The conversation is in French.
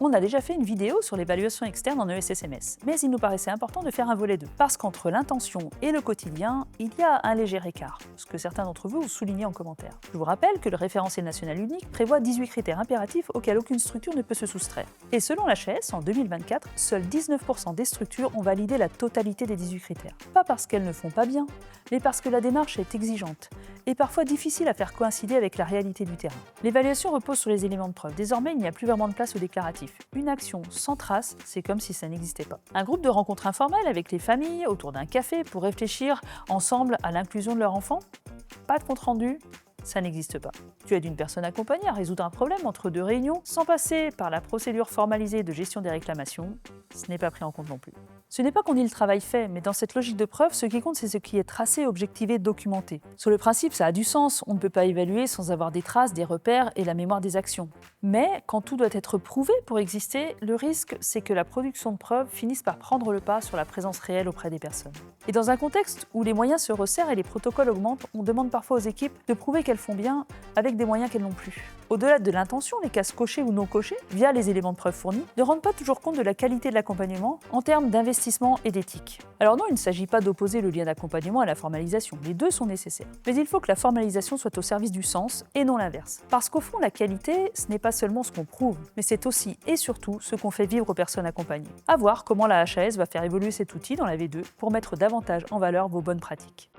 On a déjà fait une vidéo sur l'évaluation externe en ESSMS, mais il nous paraissait important de faire un volet 2, parce qu'entre l'intention et le quotidien, il y a un léger écart, ce que certains d'entre vous ont souligné en commentaire. Je vous rappelle que le référentiel national unique prévoit 18 critères impératifs auxquels aucune structure ne peut se soustraire. Et selon l'HAS, en 2024, seuls 19% des structures ont validé la totalité des 18 critères. Pas parce qu'elles ne font pas bien, mais parce que la démarche est exigeante et parfois difficile à faire coïncider avec la réalité du terrain. L'évaluation repose sur les éléments de preuve. Désormais, il n'y a plus vraiment de place au déclaratif. Une action sans trace, c'est comme si ça n'existait pas. Un groupe de rencontres informelles avec les familles autour d'un café pour réfléchir ensemble à l'inclusion de leur enfant? Pas de compte-rendu? Ça n'existe pas. Tu aides une personne accompagnée à résoudre un problème entre deux réunions sans passer par la procédure formalisée de gestion des réclamations. Ce n'est pas pris en compte non plus. Ce n'est pas qu'on dit le travail fait, mais dans cette logique de preuve, ce qui compte, c'est ce qui est tracé, objectivé, documenté. Sur le principe, ça a du sens. On ne peut pas évaluer sans avoir des traces, des repères et la mémoire des actions. Mais quand tout doit être prouvé pour exister, le risque, c'est que la production de preuves finisse par prendre le pas sur la présence réelle auprès des personnes. Et dans un contexte où les moyens se resserrent et les protocoles augmentent, on demande parfois aux équipes de prouver qu'elles font bien avec des moyens qu'elles n'ont plus. Au-delà de l'intention, les cases cochées ou non cochées, via les éléments de preuve fournis, ne rendent pas toujours compte de la qualité de l'accompagnement en termes d'investissement et d'éthique. Alors non, il ne s'agit pas d'opposer le lien d'accompagnement à la formalisation, les deux sont nécessaires. Mais il faut que la formalisation soit au service du sens et non l'inverse. Parce qu'au fond, la qualité, ce n'est pas seulement ce qu'on prouve, mais c'est aussi et surtout ce qu'on fait vivre aux personnes accompagnées. À voir comment la HAS va faire évoluer cet outil dans la V2 pour mettre davantage en valeur vos bonnes pratiques.